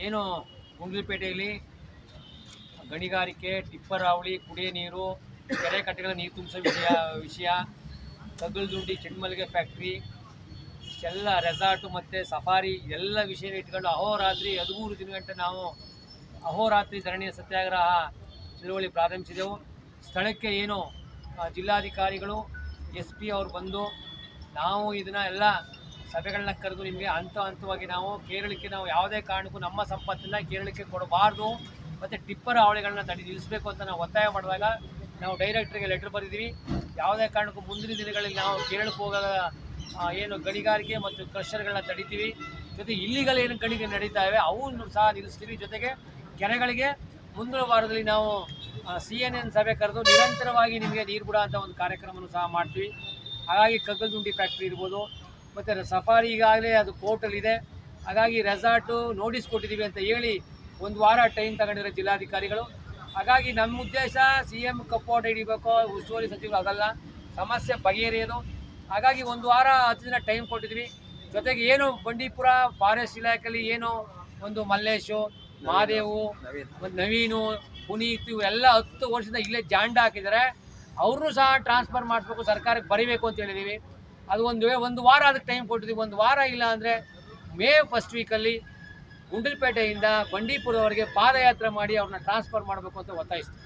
ಏನು ಗುಂಡ್ಲುಪೇಟೆಯಲ್ಲಿ ಗಣಿಗಾರಿಕೆ, ಟಿಪ್ಪರ್ ಹಾವಳಿ, ಕುಡಿಯ ನೀರು, ಕೆರೆ ಕಟ್ಟೆಗಳ ನೀರು ತುಂಬಿಸೋ ವಿಷಯ ಕಗ್ಗಲದುಂಡಿ ಚಿಣ್ಣಮಲ್ಲಿಗೆ ಫ್ಯಾಕ್ಟ್ರಿ ಎಲ್ಲ ರೆಸಾರ್ಟು ಮತ್ತು ಸಫಾರಿ ಎಲ್ಲ ವಿಷಯ ಇಟ್ಕೊಂಡು ಅಹೋರಾತ್ರಿ 13 ದಿನಗಂಟೆ ನಾವು ಅಹೋರಾತ್ರಿ ಧರಣಿಯ ಸತ್ಯಾಗ್ರಹ ಚಳವಳಿ ಪ್ರಾರಂಭಿಸಿದೆವು. ಸ್ಥಳಕ್ಕೆ ಏನು ಜಿಲ್ಲಾಧಿಕಾರಿಗಳು SP ಅವರು ಬಂದು ನಾವು ಇದನ್ನ ಎಲ್ಲ ಸಭೆಗಳನ್ನ ಕರೆದು ನಿಮಗೆ ಹಂತವಾಗಿ ನಾವು ಕೇರಳಕ್ಕೆ ನಾವು ಯಾವುದೇ ಕಾರಣಕ್ಕೂ ನಮ್ಮ ಸಂಪತ್ತನ್ನು ಕೇರಳಕ್ಕೆ ಕೊಡಬಾರ್ದು ಮತ್ತು ಟಿಪ್ಪರ್ ಹಾವಳಿಗಳನ್ನ ನಿಲ್ಲಿಸಬೇಕು ಅಂತ ನಾವು ಒತ್ತಾಯ ಮಾಡಿದಾಗ ನಾವು ಡೈರೆಕ್ಟ್ರಿಗೆ ಲೆಟರ್ ಬರೆದಿದ್ದೀವಿ. ಯಾವುದೇ ಕಾರಣಕ್ಕೂ ಮುಂದಿನ ದಿನಗಳಲ್ಲಿ ನಾವು ಕೇರಳಕ್ಕೆ ಹೋಗಾಗ ಏನು ಗಣಿಗಾರಿಕೆ ಮತ್ತು ಕ್ರಷರ್ಗಳನ್ನ ತಡಿತೀವಿ. ಜೊತೆ ಇಲ್ಲಿಗಲ್ ಏನು ಗಣಿಗೆ ನಡೀತಾ ಇವೆ ಅವನ್ನು ಸಹ ನಿಲ್ಲಿಸ್ತೀವಿ. ಜೊತೆಗೆ ಕೆರೆಗಳಿಗೆ ಮುಂದಿನ ವಾರದಲ್ಲಿ ನಾವು CNN ಸಭೆ ಕರೆದು ನಿರಂತರವಾಗಿ ನಿಮಗೆ ನೀರು ಬಿಡೋ ಅಂಥ ಒಂದು ಕಾರ್ಯಕ್ರಮವನ್ನು ಸಹ ಮಾಡ್ತೀವಿ. ಹಾಗಾಗಿ ಕಗ್ಗಲದುಂಡಿ ಫ್ಯಾಕ್ಟ್ರಿ ಇರ್ಬೋದು ಮತ್ತು ಸಫಾರಿ ಈಗಾಗಲೇ ಅದು ಕೋರ್ಟಲ್ಲಿದೆ. ಹಾಗಾಗಿ ರೆಸಾರ್ಟು ನೋಟಿಸ್ ಕೊಟ್ಟಿದ್ದೀವಿ ಅಂತ ಹೇಳಿ 1 ವಾರ ಟೈಮ್ ತಗೊಂಡಿರೋ ಜಿಲ್ಲಾಧಿಕಾರಿಗಳು. ಹಾಗಾಗಿ ನಮ್ಮ ಉದ್ದೇಶ CM ಕಪ್ಪೋಟ ಹಿಡಿಬೇಕು, ಉಸ್ತುವಾರಿ ಸಚಿವರು ಅದಲ್ಲ, ಸಮಸ್ಯೆ ಬಗೆಹರಿಯೋದು. ಹಾಗಾಗಿ 1 ವಾರ 10 ದಿನ ಟೈಮ್ ಕೊಟ್ಟಿದ್ವಿ. ಜೊತೆಗೆ ಏನು ಬಂಡೀಪುರ ಫಾರೆಸ್ಟ್ ಇಲಾಖೆಯಲ್ಲಿ ಏನು ಒಂದು ಮಲ್ಲೇಶು, ಮಹಾದೇವು, ಮತ್ತು ನವೀನು, ಪುನೀತ್ ಇವೆಲ್ಲ 10 ವರ್ಷದಿಂದ ಇಲ್ಲೇ ಜಾಂಡ ಹಾಕಿದ್ದಾರೆ. ಅವ್ರನ್ನೂ ಸಹ ಟ್ರಾನ್ಸ್ಫರ್ ಮಾಡಿಸ್ಬೇಕು, ಸರ್ಕಾರಕ್ಕೆ ಬರೀಬೇಕು ಅಂತ ಹೇಳಿದ್ದೀವಿ. ಅದು ಒಂದು ವಾರ ಅದಕ್ಕೆ ಟೈಮ್ ಕೊಟ್ಟಿದ್ದೀವಿ. 1 ವಾರ ಇಲ್ಲ ಅಂದರೆ ಮೇ ಫಸ್ಟ್ ವೀಕಲ್ಲಿ ಗುಂಡ್ಲುಪೇಟೆಯಿಂದ ಬಂಡೀಪುರವರೆಗೆ ಪಾದಯಾತ್ರೆ ಮಾಡಿ ಅವ್ರನ್ನ ಟ್ರಾನ್ಸ್ಫರ್ ಮಾಡಬೇಕು ಅಂತ ಒತ್ತಾಯಿಸ್ತೀವಿ.